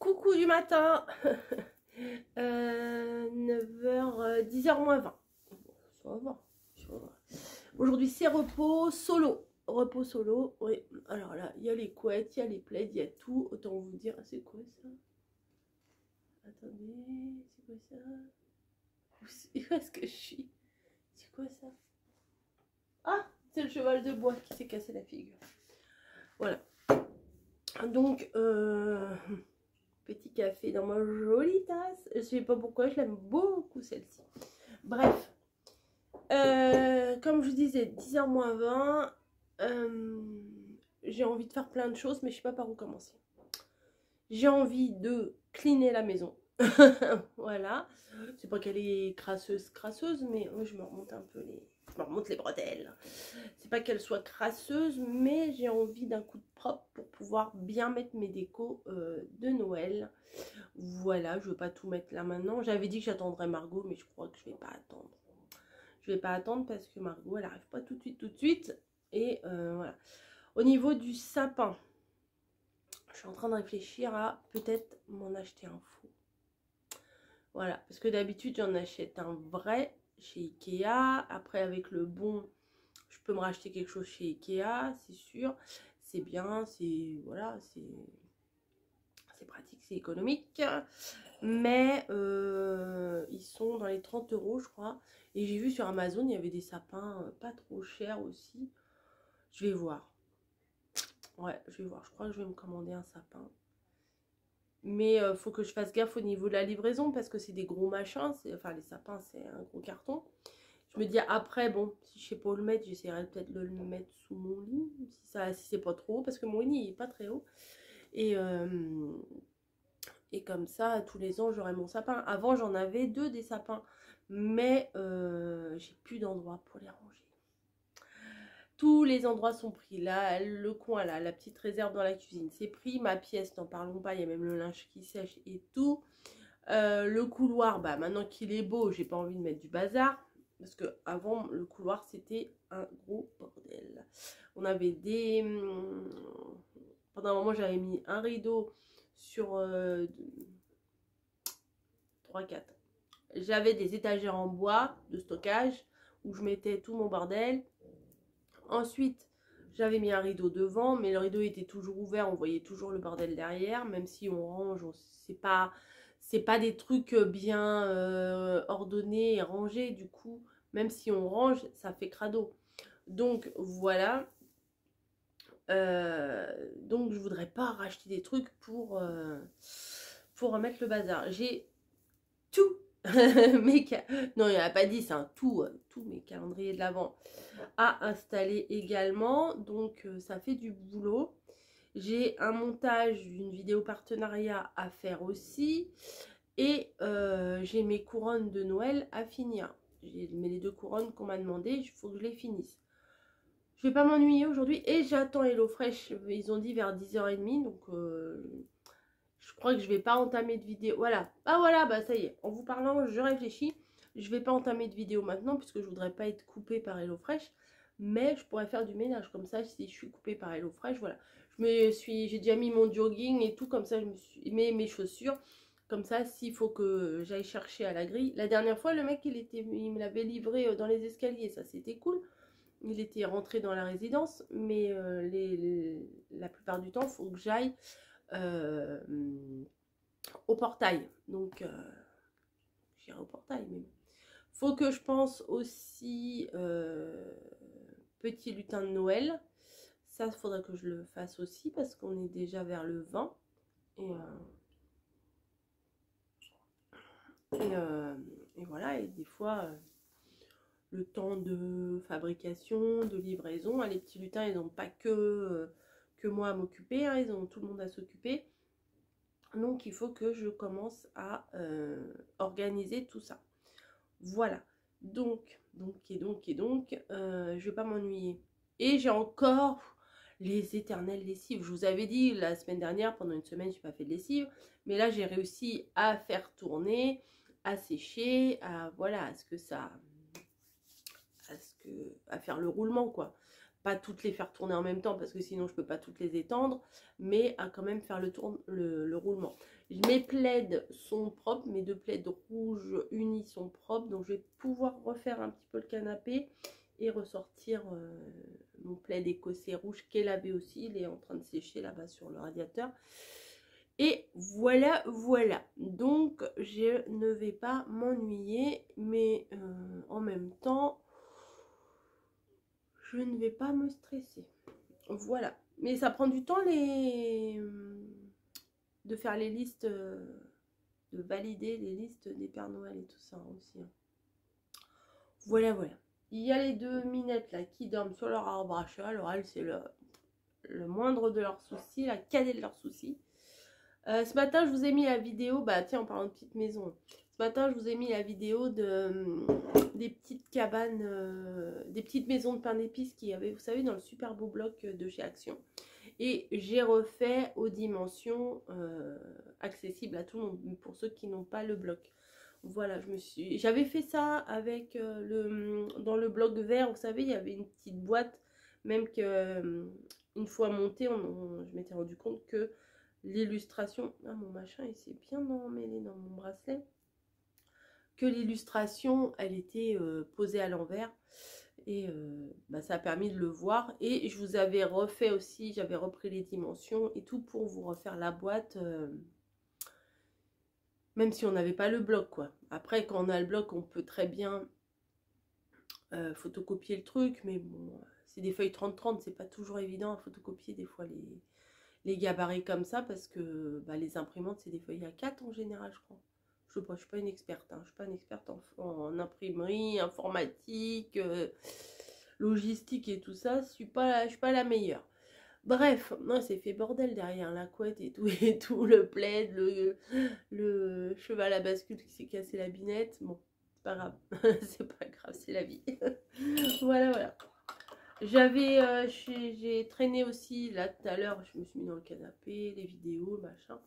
Coucou du matin. 9h, 10h moins 20. Ça va. Aujourd'hui c'est repos solo. Repos solo, oui. Alors là, il y a les couettes, il y a les plaids, il y a tout. Autant vous dire, c'est quoi ça? Attendez, c'est quoi ça? Où est-ce que je suis? C'est quoi ça? Ah, c'est le cheval de bois qui s'est cassé la figure. Voilà. Donc, petit café dans ma jolie tasse. Je sais pas pourquoi, je l'aime beaucoup celle-ci. Bref. Comme je vous disais, 10h moins 20. J'ai envie de faire plein de choses, mais je sais pas par où commencer. J'ai envie de cleaner la maison. Voilà. C'est pas qu'elle est crasseuse, mais je me remonte un peu les... Je me remonte les bretelles. C'est pas qu'elle soit crasseuse, mais j'ai envie d'un coup de propre pour pouvoir bien mettre mes décos de Noël. Voilà, je veux pas tout mettre là maintenant. J'avais dit que j'attendrais Margot, mais je crois que je vais pas attendre. Je vais pas attendre parce que Margot, elle arrive pas tout de suite. Et voilà. Au niveau du sapin, je suis en train de réfléchir à peut-être m'en acheter un faux. Voilà, parce que d'habitude, j'en achète un vrai chez Ikea. Après, avec le bon, je peux me racheter quelque chose chez Ikea, c'est sûr. C'est bien, c'est... Voilà, c'est pratique, c'est économique. Mais ils sont dans les 30 €, je crois. Et j'ai vu sur Amazon, il y avait des sapins pas trop chers aussi. Je vais voir. Ouais, je vais voir. Je crois que je vais me commander un sapin. Mais faut que je fasse gaffe au niveau de la livraison parce que c'est des gros machins. Enfin, les sapins, c'est un gros carton. Je me dis après, bon, si je sais pas où le mettre, j'essaierai peut-être de le mettre sous mon lit. Si c'est pas trop haut, parce que mon lit il est pas très haut. Et comme ça, tous les ans, j'aurai mon sapin. Avant, j'en avais 2 des sapins. Mais j'ai plus d'endroit pour les ranger. Tous les endroits sont pris. Là, le coin, là, la petite réserve dans la cuisine, c'est pris. Ma pièce, n'en parlons pas, il y a même le linge qui sèche et tout. Le couloir, bah, maintenant qu'il est beau, j'ai pas envie de mettre du bazar. Parce que avant le couloir, c'était un gros bordel. On avait des... Pendant un moment, j'avais mis un rideau sur 3-4. J'avais des étagères en bois de stockage où je mettais tout mon bordel. Ensuite, j'avais mis un rideau devant, mais le rideau était toujours ouvert, on voyait toujours le bordel derrière, même si on range, c'est pas des trucs bien ordonnés et rangés, du coup, même si on range, ça fait crado. Donc voilà. Donc je voudrais pas racheter des trucs pour remettre le bazar. J'ai tout non, il n'y a pas 10, hein, tous mes calendriers de l'Avent à installer également. Donc ça fait du boulot. J'ai un montage d'une vidéo partenariat à faire aussi. Et j'ai mes couronnes de Noël à finir. J'ai les 2 couronnes qu'on m'a demandé, il faut que je les finisse. Je vais pas m'ennuyer aujourd'hui. Et j'attends HelloFresh, ils ont dit vers 10h30. Donc je crois que je vais pas entamer de vidéo. Voilà. Ah voilà, bah ça y est. En vous parlant, je réfléchis. Je vais pas entamer de vidéo maintenant puisque je voudrais pas être coupée par HelloFresh. Mais je pourrais faire du ménage comme ça si je suis coupée par HelloFresh. Voilà. J'ai déjà mis mon jogging et tout. Comme ça, je me suis mis mes chaussures. Comme ça, s'il faut que j'aille chercher à la grille. La dernière fois, le mec, il me l'avait livré dans les escaliers. Ça, c'était cool. Il était rentré dans la résidence. Mais la plupart du temps, il faut que j'aille au portail. Donc, j'irai au portail. Mais faut que je pense aussi petit lutin de Noël. Ça, il faudra que je le fasse aussi parce qu'on est déjà vers le 20. Et voilà, et des fois, le temps de fabrication, de livraison, les petits lutins, ils n'ont pas que moi à m'occuper, hein, ils ont tout le monde à s'occuper. Donc, il faut que je commence à organiser tout ça. Voilà. Donc, je vais pas m'ennuyer. Et j'ai encore les éternelles lessives. Je vous avais dit la semaine dernière, pendant une semaine, j'ai pas fait de lessive. Mais là, j'ai réussi à faire tourner, à sécher, à voilà, à faire le roulement, quoi. pas toutes les faire tourner en même temps parce que sinon je peux pas toutes les étendre, mais à quand même faire le roulement. Mes plaids sont propres, mes 2 plaids rouges unis sont propres, donc je vais pouvoir refaire un petit peu le canapé et ressortir mon plaid écossais rouge qui est lavé aussi, il est en train de sécher là-bas sur le radiateur. Et voilà, voilà. Donc, je ne vais pas m'ennuyer, mais en même temps, je ne vais pas me stresser. Voilà. Mais ça prend du temps de faire les listes, de valider les listes des Pères Noël et tout ça aussi. Voilà, voilà. Il y a les 2 minettes là qui dorment sur leur arbre à chat. Alors, elles, c'est le moindre de leurs soucis, la cadet de leurs soucis. Ce matin, je vous ai mis la vidéo, bah tiens, en parlant de petite maison, ce matin, je vous ai mis la vidéo des petites cabanes, des petites maisons de pain d'épices qu'il y avait, vous savez, dans le super beau bloc de chez Action. Et j'ai refait aux dimensions accessibles à tout le monde, pour ceux qui n'ont pas le bloc. Voilà, j'avais fait ça avec dans le bloc vert, vous savez, il y avait une petite boîte, même que une fois montée, je m'étais rendu compte que l'illustration, ah mon machin il s'est bien emmêlé dans mon bracelet, que l'illustration elle était posée à l'envers et bah, ça a permis de le voir. Et je vous avais refait aussi, j'avais repris les dimensions et tout pour vous refaire la boîte, même si on n'avait pas le bloc quoi. Après quand on a le bloc on peut très bien photocopier le truc, mais bon c'est des feuilles 30-30, c'est pas toujours évident à photocopier des fois les gabarits comme ça, parce que bah, les imprimantes c'est des feuilles A4 en général, je crois. Je sais pas, je suis pas une experte, hein. Je suis pas une experte en imprimerie, informatique, logistique et tout ça. Je suis pas la meilleure. Bref, non, c'est fait bordel derrière la couette et tout, le plaid, le cheval à bascule qui s'est cassé la binette. Bon, c'est pas grave, c'est pas grave, c'est la vie. Voilà, voilà. J'ai traîné aussi, là tout à l'heure, je me suis mis dans le canapé, les vidéos, machin,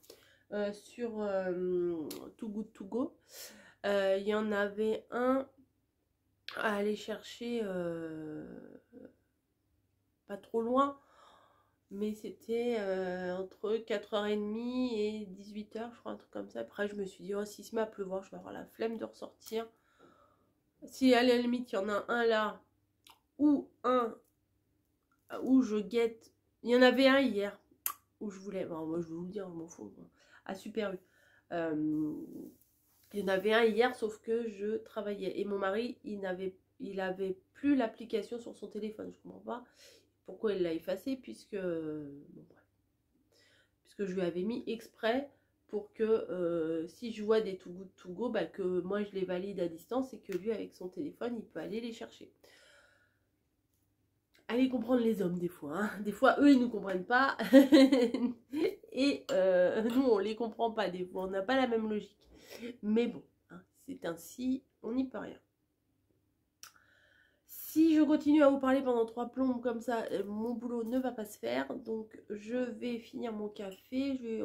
sur Too Good To Go. Il y en avait un à aller chercher, pas trop loin, mais c'était entre 4h30 et 18h, je crois, un truc comme ça. Après, je me suis dit, oh, s'il se met à pleuvoir, je vais avoir la flemme de ressortir. Si à la limite, il y en a un là, ou un où je guette. Il y en avait un hier où je voulais, bon, moi je vais vous le dire, je m'en fous, à Super U. Il y en avait un hier, sauf que je travaillais et mon mari il avait plus l'application sur son téléphone. Je comprends pas pourquoi il l'a effacé, puisque je lui avais mis exprès pour que si je vois des Too Good To Go, bah, que moi je les valide à distance et que lui avec son téléphone il peut aller les chercher. Allez comprendre les hommes des fois, hein. Des fois eux ils nous comprennent pas et nous on les comprend pas, des fois on n'a pas la même logique, mais bon, hein, c'est ainsi, on n'y peut rien. Si je continue à vous parler pendant 3 plombes comme ça, mon boulot ne va pas se faire, donc je vais finir mon café, je vais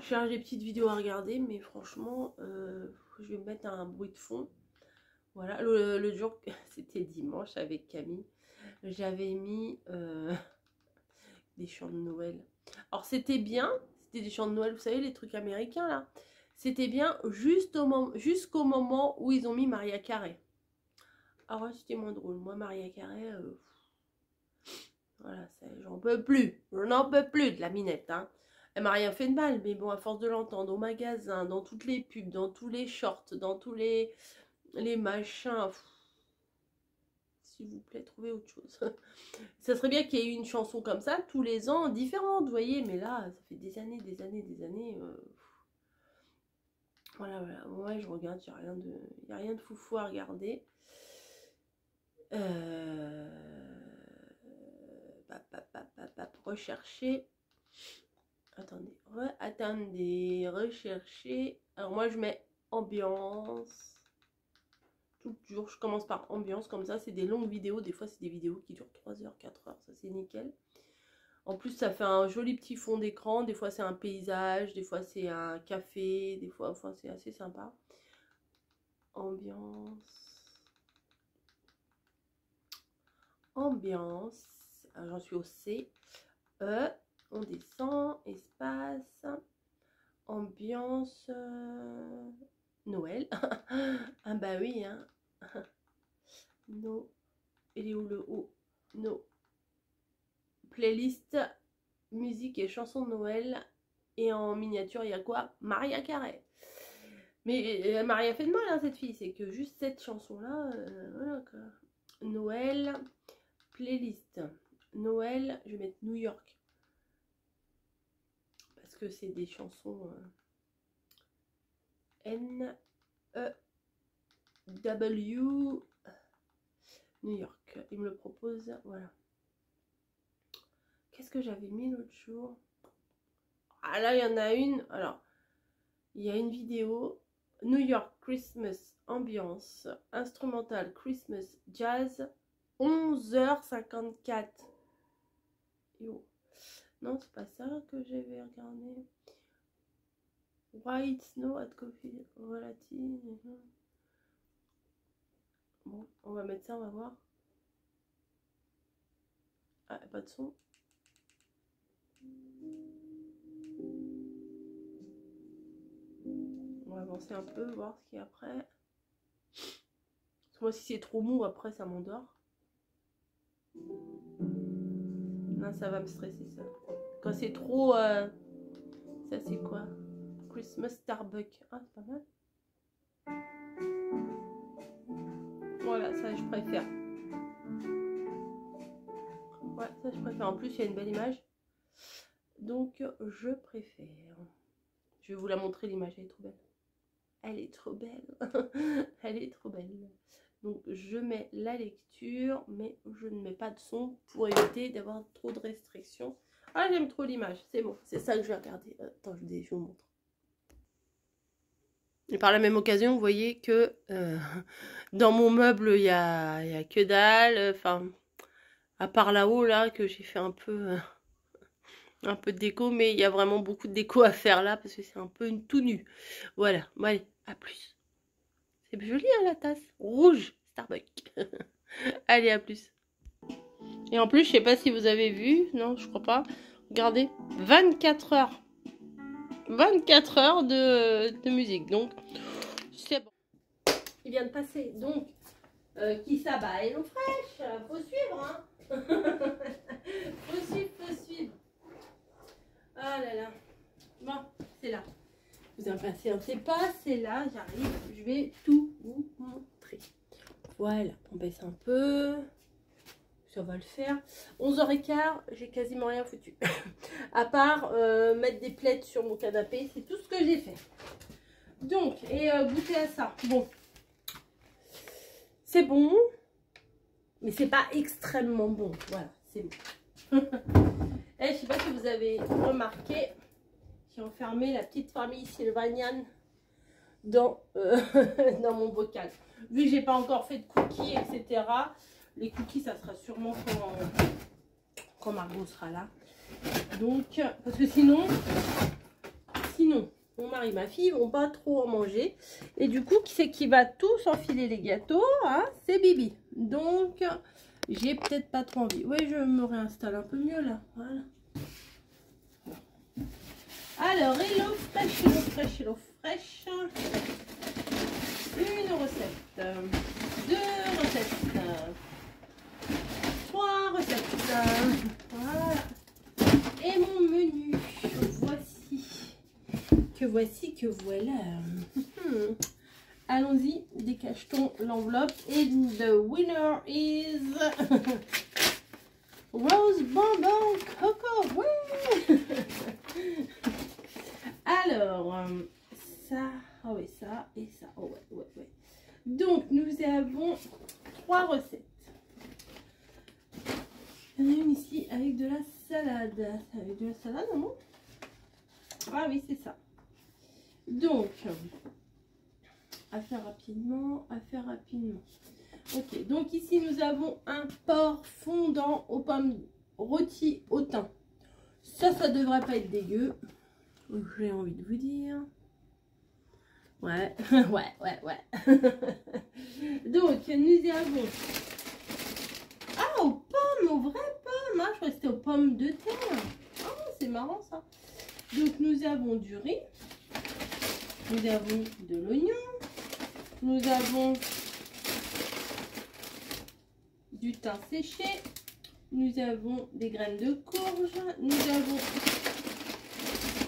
chercher des petites vidéos à regarder, mais franchement je vais mettre un bruit de fond. Voilà, le jour, c'était dimanche avec Camille, j'avais mis des chants de Noël. Alors c'était bien, c'était des chants de Noël, vous savez, les trucs américains là. C'était bien jusqu'au moment où ils ont mis Mariah Carey. Alors c'était moins drôle. Moi, Mariah Carey, voilà, j'en peux plus. Je n'en peux plus de la minette. Hein. Elle m'a rien fait de mal, mais bon, à force de l'entendre au magasin, dans toutes les pubs, dans tous les shorts, dans tous les machins... S'il vous plaît, trouvez autre chose. Ça serait bien qu'il y ait eu une chanson comme ça tous les ans, différente, vous voyez. Mais là, ça fait des années. Voilà, voilà. Ouais, je regarde, il n'y a rien de foufou à regarder. Rechercher. Attendez, rechercher. Alors moi, je mets ambiance. Toujours, je commence par ambiance, comme ça, c'est des longues vidéos. Des fois, c'est des vidéos qui durent 3 heures, 4 heures. Ça, c'est nickel. En plus, ça fait un joli petit fond d'écran. Des fois, c'est un paysage. Des fois, c'est un café. Des fois, enfin, c'est assez sympa. Ambiance. ambiance. J'en suis au C. On descend, espace, ambiance, Noël. Ah bah oui, hein. No, il est où le O? No. Playlist, musique et chansons de Noël. Et en miniature, il y a quoi? Maria Carey. Mais Maria fait de mal, hein, cette fille. C'est que juste cette chanson-là, voilà quoi. Noël, playlist. Noël, je vais mettre New York. Parce que c'est des chansons N-E-W New York. Il me le propose, voilà. Qu'est-ce que j'avais mis l'autre jour? Ah là, il y en a une. Alors, il y a une vidéo. New York Christmas ambiance. Instrumental Christmas jazz. 11h54. Yo. Non, c'est pas ça que j'avais regardé. White Snow at Coffee Relative. Bon, on va mettre ça, on va voir. Ah, pas de son. On va avancer un peu, voir ce qu'il y a après. Parce que moi, si c'est trop mou, après, ça m'endort. Non, ça va me stresser, ça. Quand c'est trop... Ça, c'est quoi? Christmas Starbucks. Ah, c'est pas mal. Voilà, ça, je préfère. Ouais, ça, je préfère. En plus, il y a une belle image. Donc, je préfère. Je vais vous la montrer, l'image. Elle est trop belle. Elle est trop belle. Elle est trop belle. Donc, je mets la lecture, mais je ne mets pas de son pour éviter d'avoir trop de restrictions. Ah, j'aime trop l'image. C'est bon. C'est ça que je vais regarder. Attends, je vous montre. Et par la même occasion, vous voyez que dans mon meuble, il y a que dalle. Enfin, à part là-haut, là, que j'ai fait un peu de déco. Mais il y a vraiment beaucoup de déco à faire là, parce que c'est un peu tout nu. Voilà. Bon, allez, à plus. C'est joli, hein, la tasse. Rouge, Starbucks. Allez, à plus. Et en plus, je sais pas si vous avez vu. Non, je crois pas. Regardez, 24 heures. 24 heures de musique. Donc, c'est bon. Il vient de passer. Donc, qui ça? Bah, Hello Fresh. Faut suivre, hein. Faut suivre. Ah là là. Bon, c'est là. Vous impatientez pas, c'est là. J'arrive. Je vais tout vous montrer. Voilà. On baisse un peu. Ça va le faire. 11h15, j'ai quasiment rien foutu. À part mettre des plaids sur mon canapé. C'est tout ce que j'ai fait. Donc, et goûter à ça. Bon. C'est bon. Mais c'est pas extrêmement bon. Voilà, c'est bon. Et je sais pas si vous avez remarqué. J'ai enfermé la petite famille sylvanienne dans, dans mon bocal. Vu que j'ai pas encore fait de cookies, etc. Les cookies, ça sera sûrement quand Margot sera là. Donc, parce que sinon, mon mari et ma fille vont pas trop en manger. Et du coup, qui c'est qui va tous enfiler les gâteaux, hein? C'est Bibi. Donc, j'ai peut-être pas trop envie. Oui, je me réinstalle un peu mieux là. Voilà. Alors, Hello Fresh, Hello Fresh, Hello Fresh. Une recette. 2 recettes. 3 recettes. Voilà. Et mon menu. Que voilà. Allons-y, décachetons l'enveloppe. Et the winner is Rose Bonbon Coco. Ouais. Alors, ça, oh oui, ça et ça. Oh ouais. Donc, nous avons 3 recettes. Il y en a une ici avec de la salade. Avec de la salade, non? Ah oui, c'est ça. Donc, à faire rapidement. Ok, donc ici, nous avons un porc fondant aux pommes rôties au thym. Ça devrait pas être dégueu. J'ai envie de vous dire. Ouais. Donc, nous avons... Ah, aux pommes, aux vraies pommes. Hein. Je crois que c'était aux pommes de terre. Oh, c'est marrant ça. Donc nous avons du riz. Nous avons de l'oignon. Nous avons du thym séché. Nous avons des graines de courge. Nous avons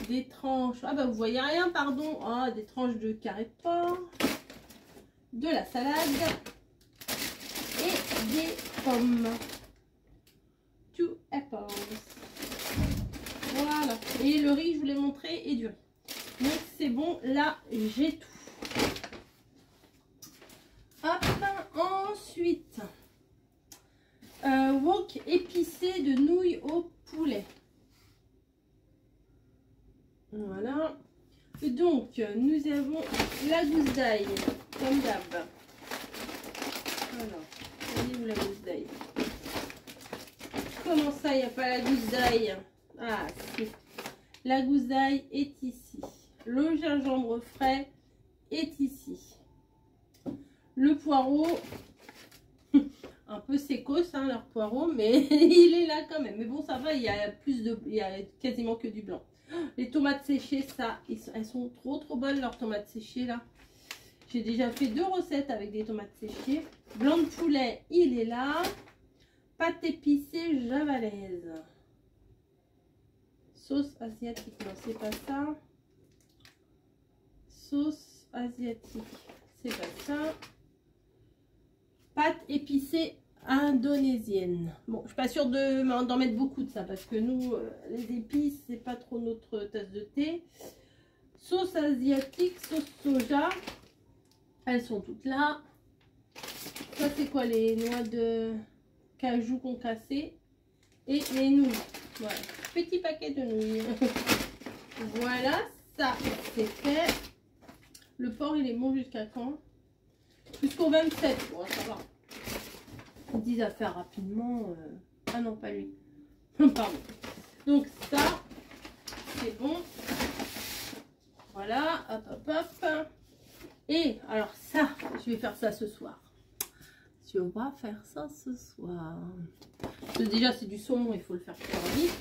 des tranches. Ah bah vous voyez rien, pardon. Ah, des tranches de carré de porc. De la salade. Et des pommes. 2 apples. Voilà. Et le riz, je vous l'ai montré, et du riz. Donc c'est bon, là j'ai tout. Hop, ensuite, wok épicé de nouilles au poulet. Voilà. Donc nous avons la gousse d'ail, comme d'hab. Alors, voyez où la gousse d'ail? Comment ça, il n'y a pas la gousse d'ail? Ah, si. La gousse d'ail est ici. Le gingembre frais est ici. Le poireau, un peu sécos, hein, leur poireau, mais il est là quand même. Mais bon, ça va, il y a quasiment que du blanc. Les tomates séchées, ça, elles sont trop bonnes, leurs tomates séchées là. J'ai déjà fait 2 recettes avec des tomates séchées. Blanc de poulet, il est là. Pâte épicée javalaise. Sauce asiatique, non, c'est pas ça. Sauce asiatique, c'est pas ça. Pâte épicée indonésienne. Bon, je suis pas sûre d'en mettre beaucoup de ça parce que nous, les épices, c'est pas trop notre tasse de thé. Sauce asiatique, sauce soja. Elles sont toutes là. Ça, c'est quoi? Les noix de cajou concassées et les nouilles. Voilà, petit paquet de nouilles. Voilà, ça, c'est fait. Le porc, il est bon jusqu'à quand? Jusqu'au 27. Bon, ça va. Ils disent à faire rapidement. Ah non, pas lui. Pardon. Donc ça, c'est bon. Voilà, hop, hop, hop. Et alors ça, je vais faire ça ce soir. Je vais faire ça ce soir. Parce que déjà, c'est du saumon, il faut le faire super vite.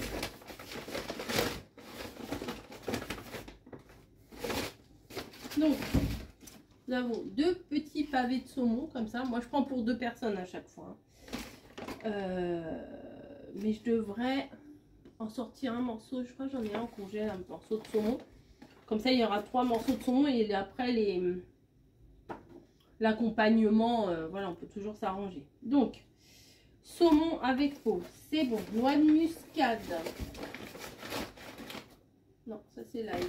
Donc, nous avons 2 petits pavés de saumon, comme ça. Moi, je prends pour 2 personnes à chaque fois. Mais je devrais en sortir un morceau. Je crois que j'en ai un en congèle, un morceau de saumon. Comme ça, il y aura 3 morceaux de saumon. Et après, l'accompagnement, voilà, on peut toujours s'arranger. Donc, saumon avec peau, c'est bon. Noix de muscade. Non, ça c'est l'ail.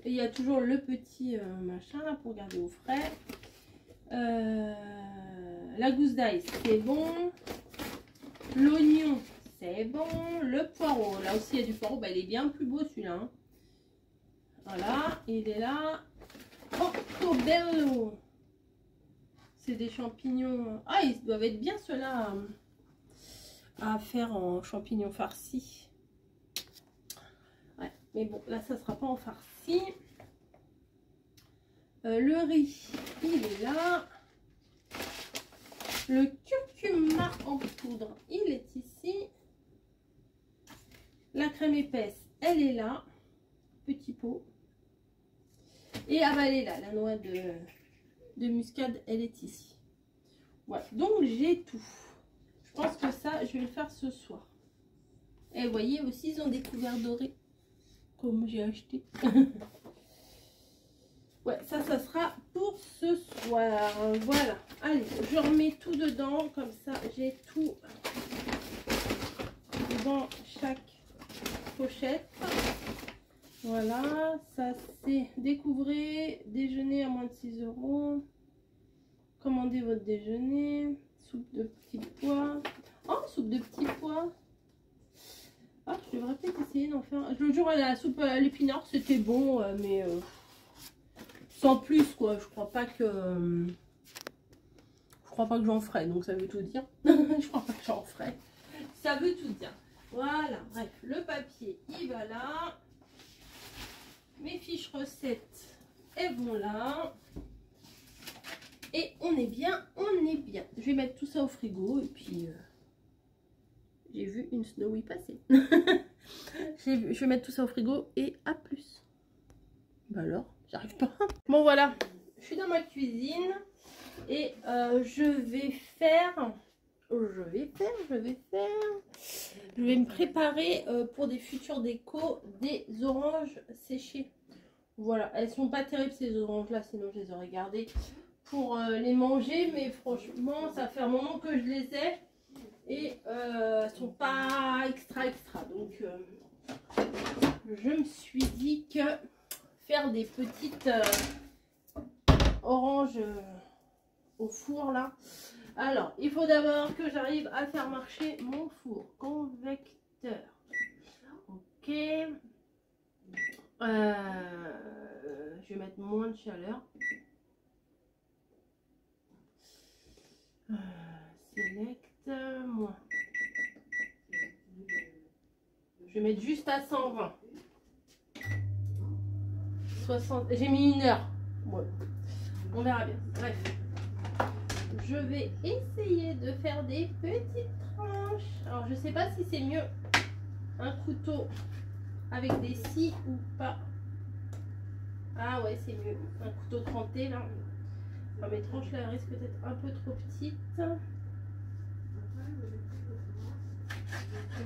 Et il y a toujours le petit machin là pour garder au frais. La gousse d'ail, c'est bon. L'oignon, c'est bon. Le poireau, là aussi il y a du poireau. Bah, il est bien plus beau celui-là. Hein. Voilà, il est là. Portobello. C'est des champignons. Ah, ils doivent être bien ceux-là à faire en champignons farcis. Ouais, mais bon, là, ça sera pas en farci. Le riz, il est là. Le curcuma en poudre, il est ici. La crème épaisse, elle est là. Petit pot. Et ah bah elle est là, la noix de muscade, elle est ici. Voilà, donc j'ai tout. Je pense que ça, je vais le faire ce soir. Et vous voyez aussi, ils ont des couverts dorés. Comme j'ai acheté. Ouais, ça sera pour ce soir. Voilà. Allez, je remets tout dedans. Comme ça, j'ai tout dans chaque pochette. Voilà. Ça, c'est découvrez. Déjeuner à moins de 6 €. Commandez votre déjeuner. Soupe de petits pois. Oh, soupe de petits pois. Ah, je devrais peut-être essayer d'en faire. Le jour, la soupe à l'épinard, c'était bon, mais... sans plus quoi, je crois pas que j'en ferai, donc ça veut tout dire. Je crois pas que j'en ferai, ça veut tout dire. Voilà, bref, le papier il va là, mes fiches recettes elles vont là, Et on est bien, on est bien. Je vais mettre tout ça au frigo et puis j'ai vu une Snowy passer. Je vais mettre tout ça au frigo et à plus. Bah alors, j'arrive pas. Bon voilà, je suis dans ma cuisine et je vais me préparer pour des futures décos des oranges séchées. Voilà, elles sont pas terribles ces oranges là, sinon je les aurais gardées pour les manger, mais franchement ça fait un moment que je les ai et elles sont pas extra donc je me suis dit que faire des petites oranges au four là. Alors il faut d'abord que j'arrive à faire marcher mon four convecteur. Ok, je vais mettre moins de chaleur. Select moins. Je vais mettre juste à 120. 60. J'ai mis 1 heure. Ouais. On verra bien. Bref. Je vais essayer de faire des petites tranches. Alors je sais pas si c'est mieux un couteau avec des scies ou pas. Ah ouais, c'est mieux. Un couteau trempé là. Enfin, mes tranches là risquent d'être un peu trop petites.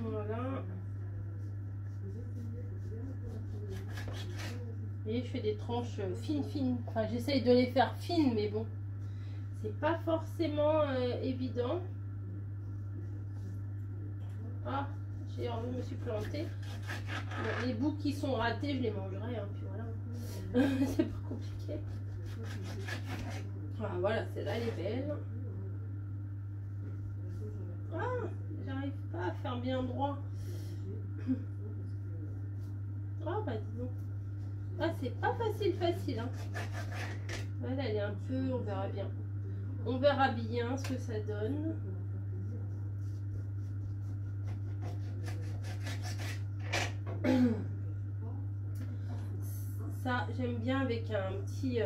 Voilà. Et je fais des tranches fines. Enfin, j'essaye de les faire fines, mais bon, c'est pas forcément évident. Ah, je me suis plantée. Bon, les bouts qui sont ratés, je les mangerai. Hein, puis voilà. C'est pas compliqué. Ah, voilà, celle-là, elle est belle. Ah, j'arrive pas à faire bien droit. Ah, bah dis donc. Ah, c'est pas facile, hein. Voilà, elle est un peu, on verra bien. On verra bien ce que ça donne. Ça, j'aime bien avec un petit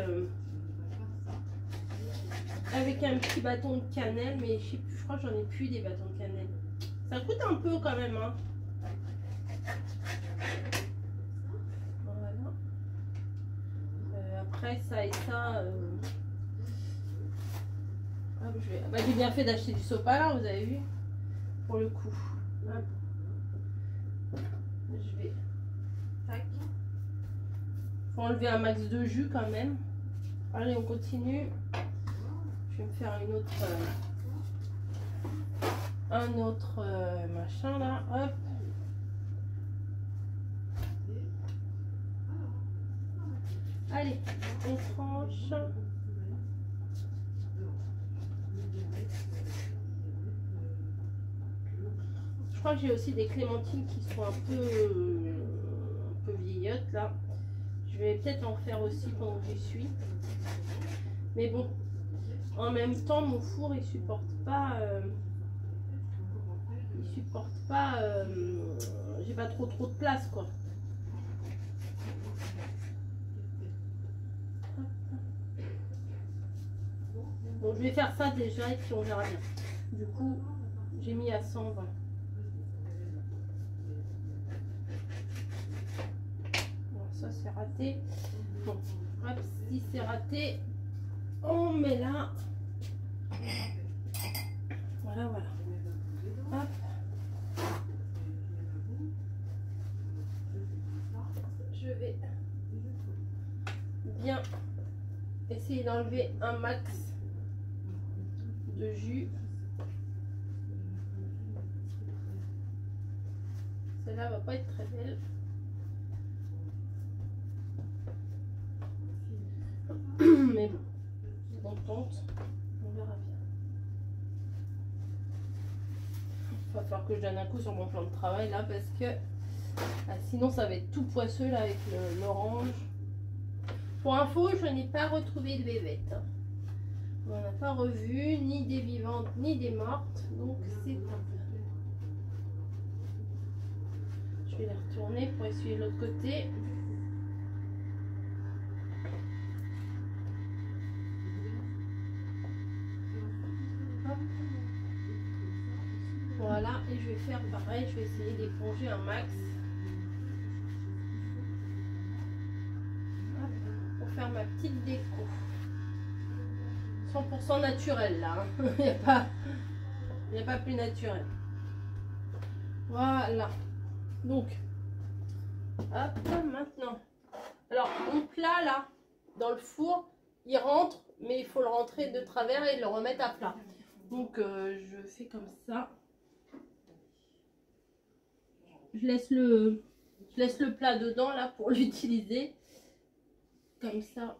bâton de cannelle, mais je crois que j'en ai plus des bâtons de cannelle. Ça coûte un peu quand même, hein. Voilà. Après ça et ça, j'ai bien fait d'acheter du sopalin, vous avez vu, pour le coup. Hop. Je vais, tac. Faut enlever un max de jus quand même. Allez, on continue. Je vais me faire une autre, un autre machin là. Hop. Allez, on tranche. Je crois que j'ai aussi des clémentines qui sont un peu vieillottes là. Je vais peut-être en faire aussi pendant que j'y suis. Mais bon, en même temps, mon four il supporte pas. J'ai pas trop de place quoi. Bon, je vais faire ça déjà et puis on verra bien. Du coup, j'ai mis à 120. Bon, ça c'est raté. Bon, hop, si c'est raté, on met là. Voilà. Hop. Je vais bien essayer d'enlever un max de jus. Celle-là va pas être très belle. Mais bon, on tente, on verra bien. Il va falloir que je donne un coup sur mon plan de travail là parce que sinon ça va être tout poisseux là avec l'orange. Pour info, je n'ai pas retrouvé de bébête. On n'a pas revu ni des vivantes ni des mortes, donc c'est top. Je vais les retourner pour essuyer de l'autre côté. vais faire pareil, je vais essayer d'éponger un max. Pour faire ma petite déco. 100% naturel là. Hein. Il n'y a pas plus naturel. Voilà. Donc, hop, maintenant. Alors, mon plat là, dans le four, il rentre, mais il faut le rentrer de travers et le remettre à plat. Donc, je fais comme ça. Je laisse le plat dedans là pour l'utiliser. Comme ça.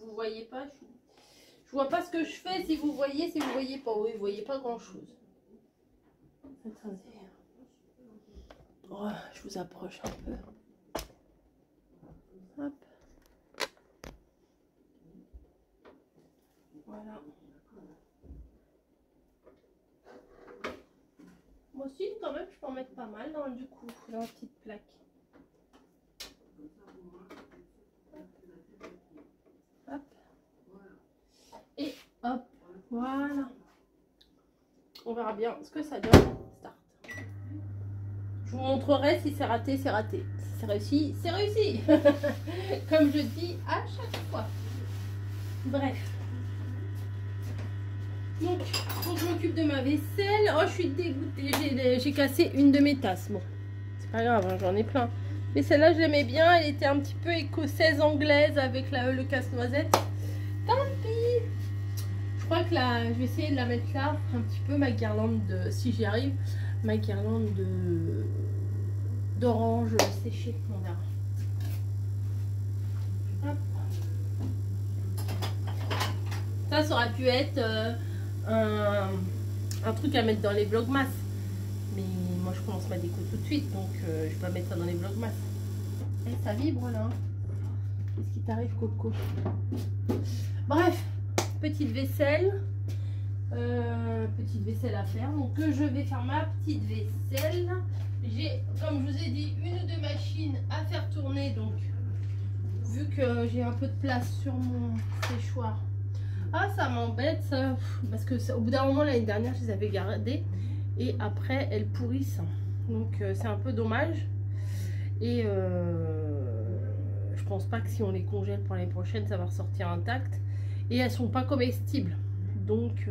Vous voyez pas, je vois pas ce que je fais. Si vous voyez pas, oui, vous voyez pas grand chose. Attendez. Oh, je vous approche un peu. Hop. Voilà. Moi aussi, quand même, je peux en mettre pas mal dans du coup, dans la petite plaque. Hop. Et hop. Voilà. On verra bien ce que ça donne. Start. Je vous montrerai si c'est raté, c'est raté. Si c'est réussi, c'est réussi. Comme je dis à chaque fois. Bref. Donc je m'occupe de ma vaisselle. Oh, je suis dégoûtée. J'ai cassé une de mes tasses. Bon, c'est pas grave, hein, j'en ai plein. Mais celle-là, je l'aimais bien. Elle était un petit peu écossaise anglaise avec le casse-noisette. Tant pis. Je crois que là, je vais essayer de la mettre là. Un petit peu ma guirlande de... Si j'y arrive. Ma guirlande d'orange séchée. On verra. Hop. Ça aurait pu être... un truc à mettre dans les vlogmas, mais moi je commence ma déco tout de suite, donc je vais pas mettre ça dans les vlogmas. Et ça vibre là. Qu'est-ce qui t'arrive, Coco? Bref, petite vaisselle à faire. Donc je vais faire ma petite vaisselle. J'ai, comme je vous ai dit, une ou deux machines à faire tourner, donc vu que j'ai un peu de place sur mon séchoir. Ah, ça m'embête ça, parce que ça, au bout d'un moment l'année dernière je les avais gardées et après elles pourrissent, donc c'est un peu dommage. Et je pense pas que si on les congèle pour l'année prochaine ça va ressortir intact, et elles sont pas comestibles, donc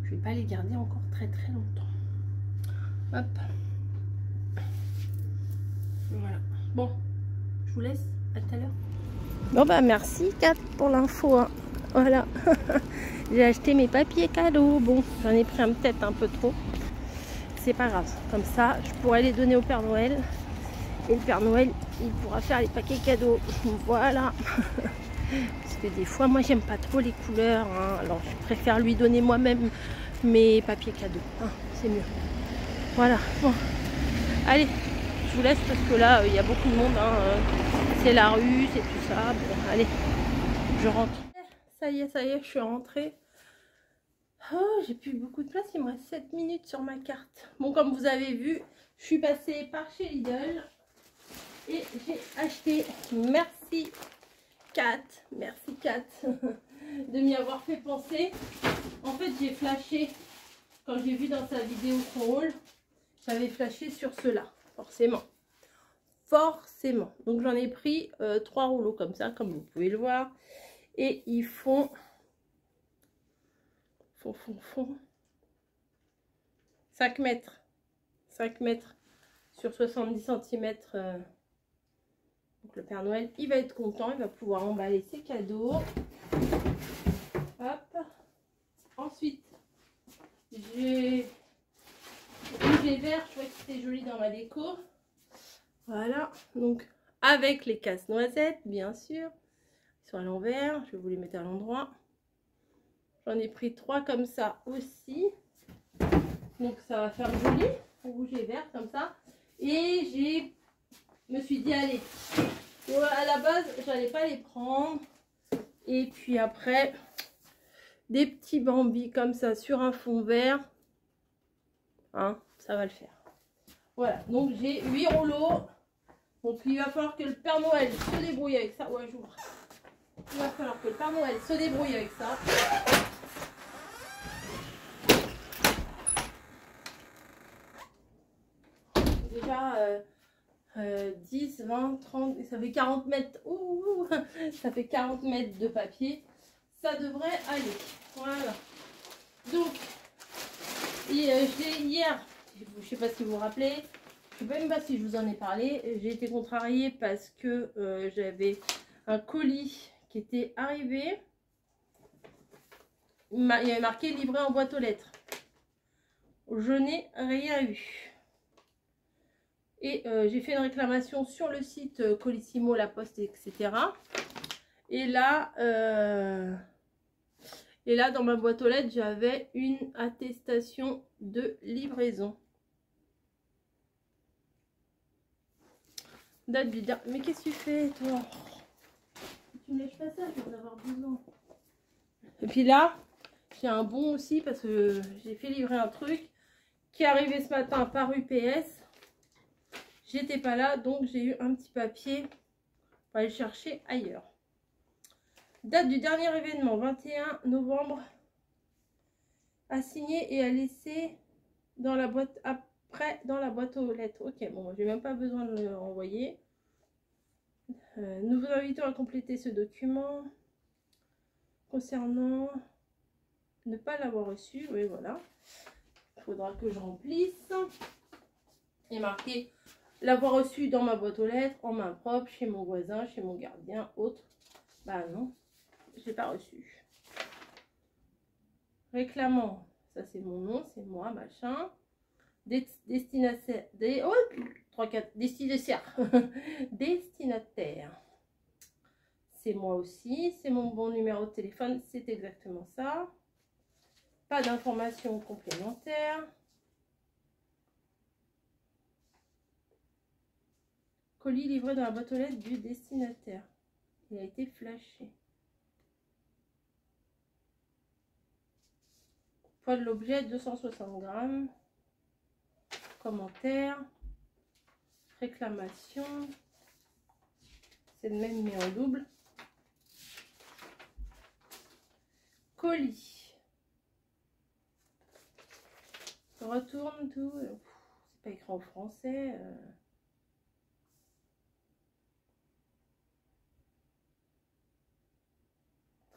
je vais pas les garder encore très longtemps. Hop, voilà. Bon, je vous laisse, à tout à l'heure. Bon bah merci Kat pour l'info, hein. Voilà. J'ai acheté mes papiers cadeaux. Bon, j'en ai pris peut-être un peu trop. C'est pas grave. Comme ça, je pourrais les donner au Père Noël. Et le Père Noël, il pourra faire les paquets cadeaux. Voilà. Parce que des fois, moi, j'aime pas trop les couleurs. Hein. Alors, je préfère lui donner moi-même mes papiers cadeaux. Hein, c'est mieux. Voilà. Bon. Allez, je vous laisse parce que là, il y a beaucoup de monde. Hein. C'est la rue, c'est tout ça. Bon, allez, je rentre. Ça y est, je suis rentrée. Oh, j'ai plus beaucoup de place, il me reste 7 minutes sur ma carte. Bon, comme vous avez vu, je suis passée par chez Lidl et j'ai acheté, merci Kat, de m'y avoir fait penser. En fait, j'ai flashé, quand j'ai vu dans sa vidéo son haul, j'avais flashé sur cela, forcément. Donc j'en ai pris 3 rouleaux comme ça, comme vous pouvez le voir. Et ils font 5 mètres. 5 mètres sur 70 cm. Donc le Père Noël, il va être content. Il va pouvoir emballer ses cadeaux. Hop. Ensuite, j'ai rouge et vert. Je trouvais que c'était joli dans ma déco. Voilà. Donc avec les casse-noisettes, bien sûr. À l'envers, je vais vous les mettre à l'endroit. J'en ai pris 3 comme ça aussi, donc ça va faire joli, rouge et vert comme ça. Et me suis dit allez, à la base j'allais pas les prendre, et puis après des petits bambis comme ça sur un fond vert, hein, ça va le faire. Voilà, donc j'ai 8 rouleaux, donc il va falloir que le Père Noël se débrouille avec ça. Ouais, j'ouvre. Il va falloir que le Père Noël se débrouille avec ça. déjà 10, 20, 30, et ça fait 40 mètres. Ouh, ça fait 40 mètres de papier. Ça devrait aller. Voilà. Donc, hier, je sais pas si vous vous rappelez, je sais même pas si je vous en ai parlé, j'ai été contrariée parce que j'avais un colis qui était arrivé. Il y avait marqué livré en boîte aux lettres. Je n'ai rien eu. Et j'ai fait une réclamation sur le site Colissimo, La Poste, etc. Et là, dans ma boîte aux lettres, j'avais une attestation de livraison. Date du dernier. Mais qu'est-ce que tu fais, toi? Tu me lèches pas ça, je vais en avoir besoin. Et puis là, j'ai un bon aussi parce que j'ai fait livrer un truc qui est arrivé ce matin par UPS. J'étais pas là, donc j'ai eu un petit papier pour aller chercher ailleurs. Date du dernier événement, 21 novembre. À signer et à laisser dans la boîte après dans la boîte aux lettres. Ok, bon, j'ai même pas besoin de le renvoyer. Nous vous invitons à compléter ce document concernant ne pas l'avoir reçu. Oui, voilà. Il faudra que je remplisse. Et marqué l'avoir reçu dans ma boîte aux lettres, en main propre, chez mon voisin, chez mon gardien, autre. Bah non, je l'ai pas reçu. Réclamant, ça c'est mon nom, c'est moi, machin. Destinataire, oh, 3, 4, destinataire. Destinataire. C'est moi aussi, c'est mon bon numéro de téléphone, c'est exactement ça. Pas d'informations complémentaires. Colis livré dans la boîte aux lettres du destinataire. Il a été flashé. Poids de l'objet 260 grammes. Commentaire. Réclamation. C'est le même mais en double. Colis. Retourne tout. C'est pas écrit en français.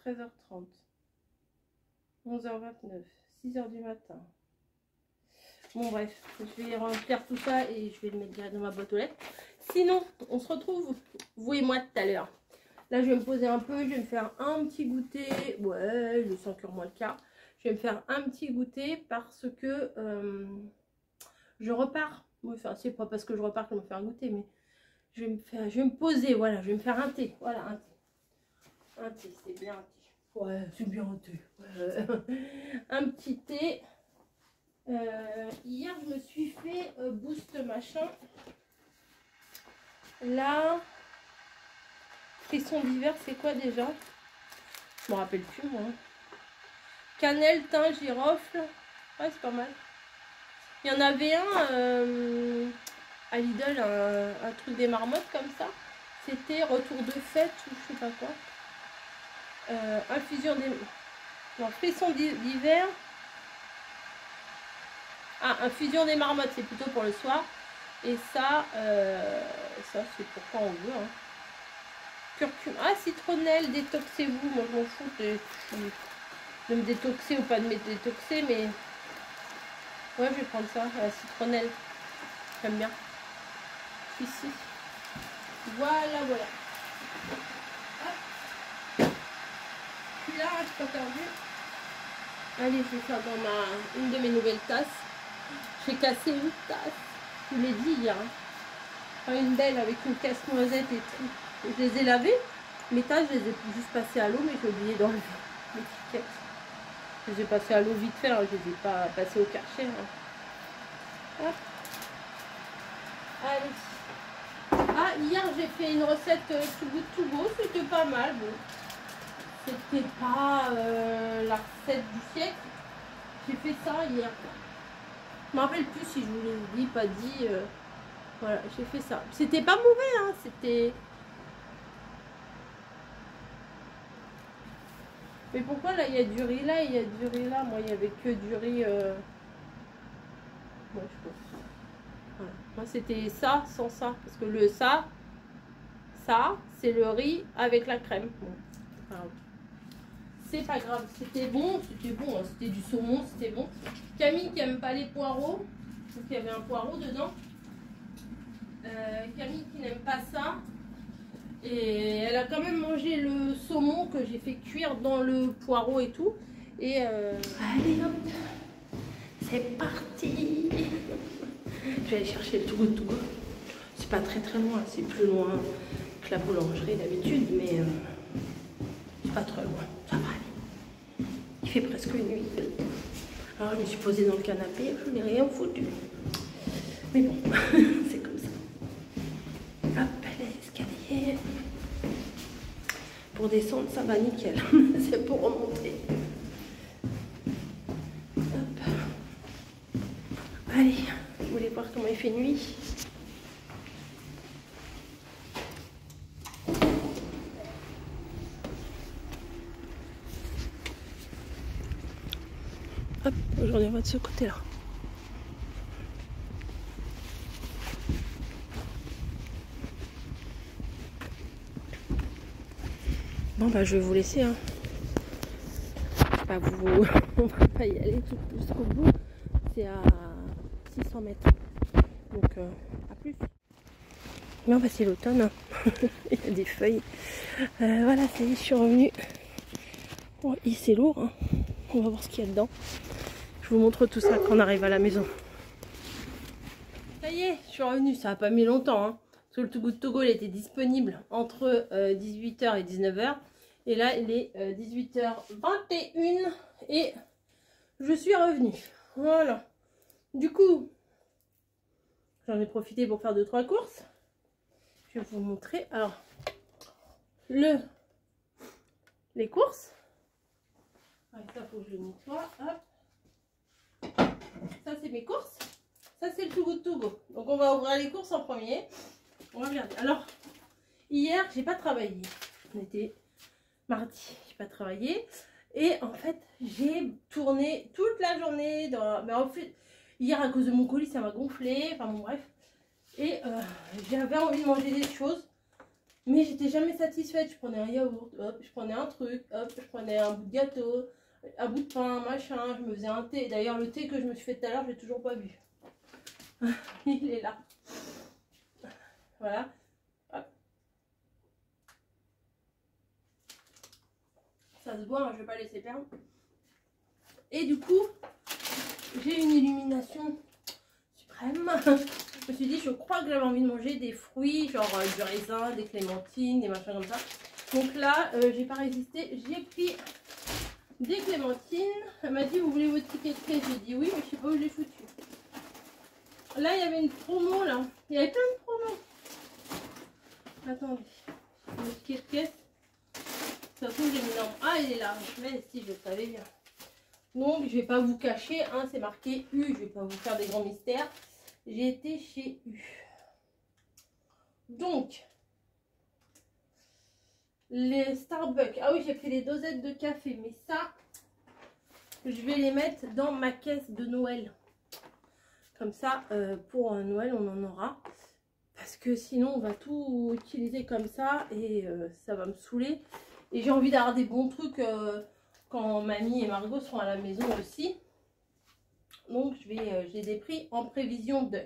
13h30. 11h29. 6h du matin. Bon bref, je vais remplir tout ça et je vais le mettre direct dans ma boîte aux lettres. Sinon, on se retrouve, vous et moi, tout à l'heure. Là, je vais me poser un peu, je vais me faire un petit goûter. Ouais, je sens que moi le cas. Je vais me faire un petit goûter parce que je repars. Enfin, c'est pas parce que je repars que je vais me faire un goûter, mais je vais me poser, voilà, je vais me faire un thé. Voilà, un thé. Un thé, c'est bien un thé. Ouais, c'est bien un thé. Un petit thé. Hier, je me suis fait boost machin. Là, frisson d'hiver, c'est quoi déjà? Je me rappelle plus, moi. Cannelle, thym, girofle. Ouais, c'est pas mal. Il y en avait un à Lidl, un truc des marmottes comme ça. C'était retour de fête ou je sais pas quoi. Infusion des... Non, frisson d'hiver. Ah, infusion des marmottes, c'est plutôt pour le soir. Et ça, ça c'est pour quand on veut. Hein. Curcuma. Ah, citronnelle, détoxez-vous. Moi, je m'en fous de me détoxer ou pas de me détoxer, mais... Ouais, je vais prendre ça, la citronnelle. J'aime bien. Ici. Voilà, voilà. Hop. Puis là, je suis pas perdue. Allez, je vais faire dans une de mes nouvelles tasses. J'ai cassé une tasse. Je vous l'ai dit hier. Hein. Enfin, une belle avec une casse-noisette et tout. Je les ai lavées. Mes tasses, je les ai juste passées à l'eau, mais j'ai oublié d'enlever l'étiquette. Je les ai passées à l'eau vite fait. Hein. Je les ai pas passées au Karcher. Hein. Hop. Allez. Ah, hier, j'ai fait une recette tout goût tout beau. C'était pas mal. Bon. C'était pas la recette du siècle. J'ai fait ça hier. Je me rappelle plus si je vous l'ai dit, pas dit. Voilà, j'ai fait ça. C'était pas mauvais, hein. C'était... Mais pourquoi là, il y a du riz là, il y a du riz là. Moi, il n'y avait que du riz... Ouais, je pense. Voilà. Moi c'était ça sans ça. Parce que le ça c'est le riz avec la crème. Bon, c'est pas grave. C'était bon, hein. C'était du saumon, c'était bon. Camille qui aime pas les poireaux. Donc il y avait un poireau dedans. Camille qui n'aime pas ça. Et elle a quand même mangé le saumon que j'ai fait cuire dans le poireau et tout. Et allez hop, c'est parti. Je vais aller chercher le Too Good To Go. C'est pas très loin, c'est plus loin que la boulangerie d'habitude, mais c'est pas très loin, ça va aller. Il fait presque nuit. Alors je me suis posée dans le canapé, je n'ai rien foutu. Mais bon, c'est comme ça. Hop, l'escalier. Pour descendre, ça va nickel. C'est pour remonter. Hop. Allez, vous voulez voir comment il fait nuit? Hop, aujourd'hui on va de ce côté-là. Bon bah je vais vous laisser, hein. Pas vous... on va pas y aller tout jusqu'au bout. C'est à 600 mètres. Donc à plus. Non bah c'est l'automne, hein. Il y a des feuilles. Voilà, ça y est, je suis revenue. Bon, c'est lourd, hein. On va voir ce qu'il y a dedans. Je vous montre tout ça quand on arrive à la maison. Ça y est, je suis revenue. Ça n'a pas mis longtemps, hein. Parce que le Too Good To Go, il était disponible entre 18 h et 19 h. Et là, il est 18h21 et je suis revenue. Voilà. Du coup, j'en ai profité pour faire 2-3 courses. Je vais vous montrer. Alors, les courses. Ouais, ça, faut que je le nettoie. Hop. Ça, c'est mes courses. Ça, c'est le Too Good To Go. Donc, on va ouvrir les courses en premier. On va regarder. Alors, hier, j'ai pas travaillé. On était mardi. J'ai pas travaillé. Et en fait, j'ai tourné toute la journée. Mais en fait, hier, à cause de mon colis, ça m'a gonflé. Enfin, bon, bref. Et j'avais envie de manger des choses. Mais j'étais jamais satisfaite. Je prenais un yaourt, hop, je prenais un truc, hop, je prenais un bout de gâteau, un bout de pain, machin. Je me faisais un thé. D'ailleurs, le thé que je me suis fait tout à l'heure, je l'ai toujours pas bu. Il est là. Voilà. Hop. Ça se voit, hein, je vais pas laisser perdre. Et du coup, j'ai une illumination suprême. Je me suis dit, je crois que j'avais envie de manger des fruits, genre du raisin, des clémentines, des machins comme ça. Donc là, j'ai pas résisté. J'ai pris des clémentines. Elle m'a dit, vous voulez votre ticket de caisse? J'ai dit oui, mais je sais pas où je l'ai foutu. Là, il y avait une promo, là. Il y avait plein de promos. Attendez. Le ticket de caisse. Ça se trouve, j'ai mis dans... Ah, il est là. Mais si, je le savais bien. Donc, je vais pas vous cacher, hein, c'est marqué U. Je vais pas vous faire des grands mystères. J'ai été chez U. Donc, les Starbucks. Ah oui, j'ai pris les dosettes de café. Mais ça, je vais les mettre dans ma caisse de Noël. Comme ça, pour Noël, on en aura. Parce que sinon, on va tout utiliser comme ça. Et ça va me saouler. Et j'ai envie d'avoir des bons trucs quand Mamie et Margot seront à la maison aussi. Donc, je les ai pris en prévision de...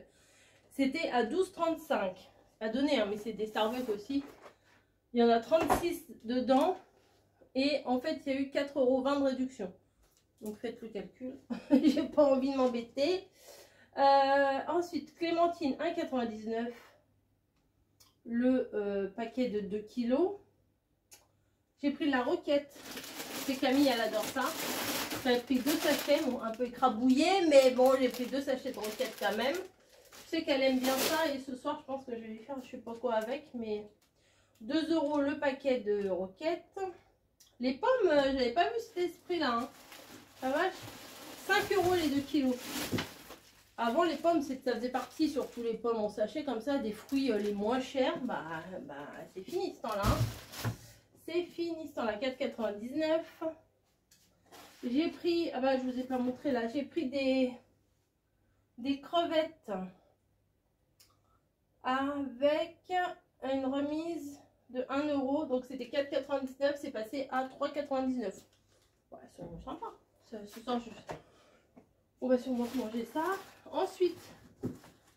C'était à 12,35 à donner, hein, mais c'est des Starbucks aussi. Il y en a 36 dedans. Et en fait, il y a eu 4,20 € de réduction. Donc, faites le calcul. J'ai pas envie de m'embêter. Ensuite, clémentine 1,99 €. Le paquet de 2 kg. J'ai pris de la roquette. C'est Camille, elle adore ça. J'avais pris 2 sachets, bon, un peu écrabouillé, mais bon, j'ai pris 2 sachets de roquette quand même. Je sais qu'elle aime bien ça et ce soir, je pense que je vais lui faire je sais pas quoi avec, mais 2 € le paquet de roquette. Les pommes, j'avais pas vu cet esprit-là. Hein. Ça va, 5 € les 2 kilos. Avant, les pommes, ça faisait partie, surtout les pommes en sachet, comme ça, des fruits les moins chers. Bah c'est fini ce temps-là. Hein. C'est fini ce temps-là, 4,99 €. J'ai pris, ah bah je vous ai pas montré là, j'ai pris des crevettes avec une remise de 1 €. Donc c'était 4,99 €, c'est passé à 3,99 €. Ouais, c'est sympa. Ce soir, on va sûrement manger ça. Ensuite,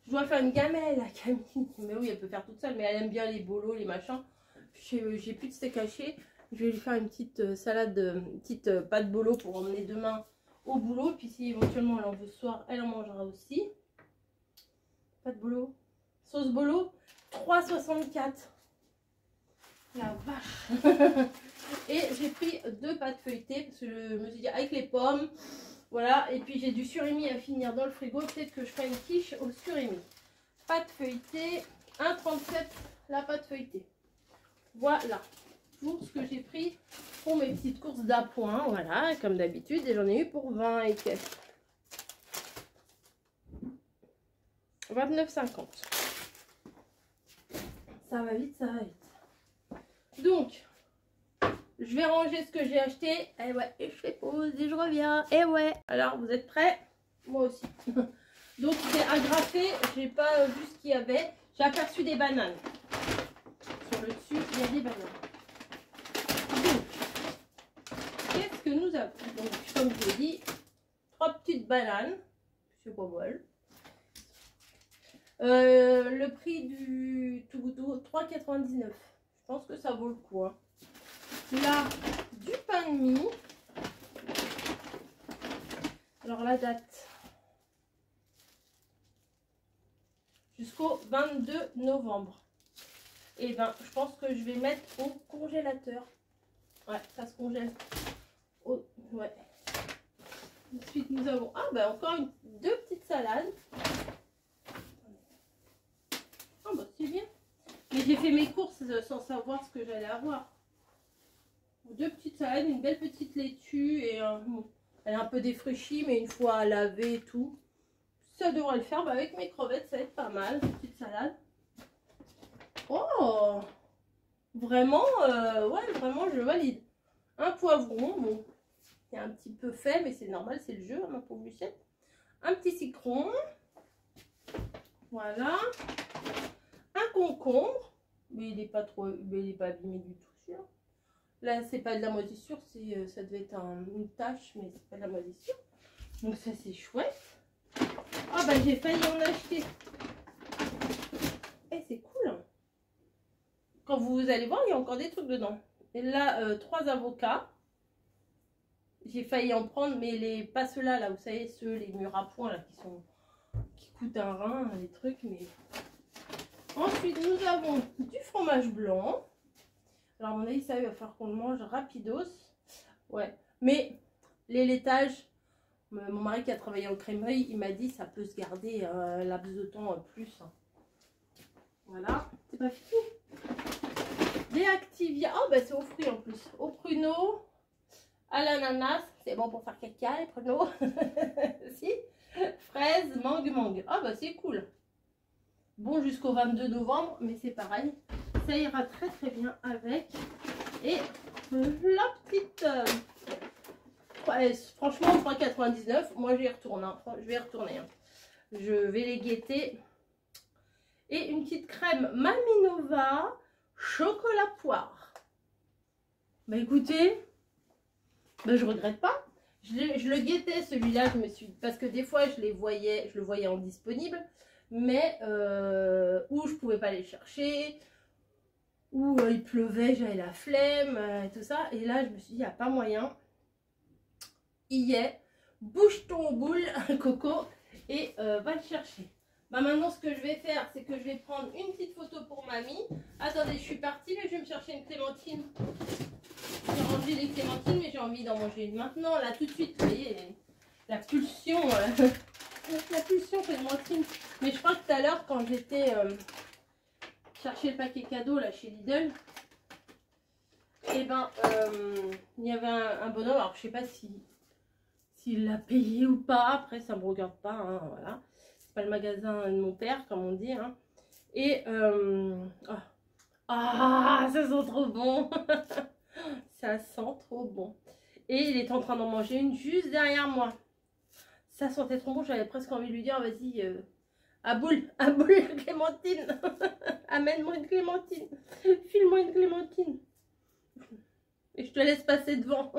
je dois faire une gamelle à Camille. Mais oui, elle peut faire toute seule, mais elle aime bien les bolos, les machins. J'ai plus de steak haché. Je vais lui faire une petite salade, une petite pâte bolo pour emmener demain au boulot. Puis si éventuellement elle en veut ce soir, elle en mangera aussi. Pâte bolo. Sauce bolo, 3,64 €. La vache. Et j'ai pris 2 pâtes feuilletées parce que je me suis dit avec les pommes. Voilà, et puis j'ai du surimi à finir dans le frigo. Peut-être que je ferai une quiche au surimi. Pâte feuilletée, 1,37 € la pâte feuilletée. Voilà, pour ce que j'ai pris pour mes petites courses d'appoint. Voilà, comme d'habitude. Et j'en ai eu pour 20 et quelques. 29,50 €. Ça va vite, ça va vite. Donc, je vais ranger ce que j'ai acheté. Et ouais, et je fais pause et je reviens. Et ouais. Alors, vous êtes prêts? Moi aussi. Donc, c'est agrafé. J'ai pas vu ce qu'il y avait. J'ai aperçu des bananes. Sur le dessus, il y a des bananes. Donc, qu'est-ce que nous avons? Donc, comme je l'ai dit, 3 petites bananes. C'est pas mal. Le prix du tout 3,99 €. Je pense que ça vaut le coup. Hein. Là, du pain de mie. Alors la date, jusqu'au 22 novembre. Et ben, je pense que je vais mettre au congélateur. Ouais, ça se congèle. Oh, ouais. Ensuite, nous avons encore deux petites salades. Ah bah c'est bien. Mais j'ai fait mes courses sans savoir ce que j'allais avoir. 2 petites salades, une belle petite laitue et elle est un peu défraîchie, mais une fois lavée et tout, ça devrait le faire. Bah, avec mes crevettes, ça va être pas mal. Petite salade. Oh, vraiment, ouais, vraiment, je valide. Un poivron, bon, c'est un petit peu fait, mais c'est normal, c'est le jeu, ma pauvre Lucette. Un petit citron, voilà. Un concombre, mais il n'est pas trop, mais il n'est pas abîmé du tout, celui-là. Là, c'est pas de la moisissure, ça devait être une tache, mais c'est pas de la moisissure. Donc ça, c'est chouette. Ah bah j'ai failli en acheter. Et c'est cool. Hein. Quand vous allez voir, il y a encore des trucs dedans. Et là, 3 avocats. J'ai failli en prendre, mais pas ceux-là, là, vous savez, les murs à point, là, qui coûtent un rein, les trucs, mais... Ensuite, nous avons du fromage blanc. Alors, à mon avis, ça, il va falloir qu'on le mange rapidos. Ouais, mais les laitages, mon mari qui a travaillé en crémerie, il m'a dit ça peut se garder un laps de temps plus. Voilà, c'est pas fini. Des Activia, oh bah c'est aux fruits en plus. Au pruneau, à l'ananas, c'est bon pour faire caca les pruneaux. Si, fraises, mangue. Ah bah c'est cool. Bon jusqu'au 22 novembre, mais c'est pareil. Ça ira très très bien avec. Et la petite... ouais, franchement, 3,99 €, moi j'y retourne. Hein. Je vais y retourner. Hein. Je vais les guetter. Et une petite crème Maminova chocolat poire. Bah écoutez, bah, je regrette pas. Je le guettais celui-là, parce que des fois je le voyais en disponible, mais où je pouvais pas les chercher, où il pleuvait, j'avais la flemme, et tout ça. Et là je me suis dit, il n'y a pas moyen. Il y est, bouge ton boule, Coco, et va le chercher. Bah maintenant ce que je vais faire, c'est que je vais prendre une petite photo pour mamie. Attendez, je suis partie, mais je vais me chercher une clémentine. J'ai rangé les clémentines, mais j'ai envie d'en manger une maintenant, là tout de suite. Vous voyez, la pulsion, la pulsion clémentine. Mais je crois que tout à l'heure, quand j'étais chercher le paquet cadeau là chez Lidl, et ben il y avait un bonhomme. Alors je sais pas s'il l'a payé ou pas. Après ça me regarde pas, hein, voilà. C'est pas le magasin de mon père comme on dit. Hein. Et ça sent trop bon. Ça sent trop bon. Et il est en train d'en manger une juste derrière moi. Ça sentait trop bon. J'avais presque envie de lui dire, vas-y, À boule, Clémentine. Amène-moi une Clémentine. File-moi une Clémentine. Et je te laisse passer devant.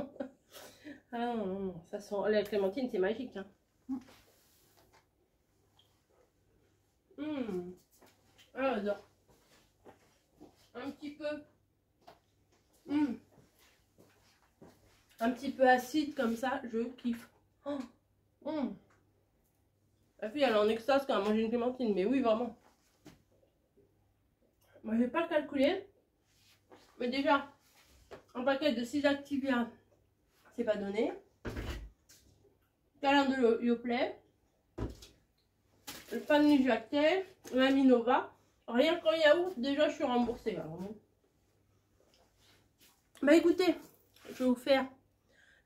Ah non, non, ça sent... La Clémentine, c'est magique. Hein. Ah, j'adore. Un petit peu. Un petit peu acide comme ça, je kiffe. La fille, elle est en extase quand elle mange une Clémentine, mais oui, vraiment. Moi, je vais pas calculer. Mais déjà, un paquet de 6 Activia, c'est pas donné. Câlin de Yoplait. Le pain de Nujactel. La Minova. Rien qu'en yaourt, déjà, je suis remboursée. Là, vraiment. Bah écoutez, je vais vous faire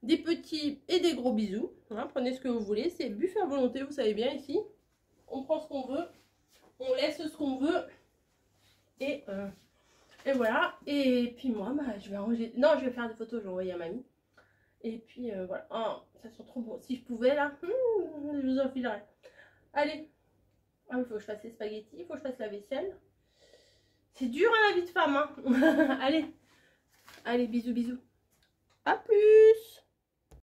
des petits et des gros bisous. Hein, prenez ce que vous voulez. C'est buffet à volonté, vous savez bien ici. On prend ce qu'on veut. On laisse ce qu'on veut. Et voilà. Et puis moi, bah, je vais ranger. Non, je vais faire des photos, je vais envoyer à mamie. Et puis voilà. Oh, ça sent trop bon. Si je pouvais là, je vous enfilerais. Allez. Ah, il faut que je fasse les spaghettis. Il faut que je fasse la vaisselle. C'est dur hein, la vie de femme. Hein. Allez. Allez, bisous, bisous. À plus.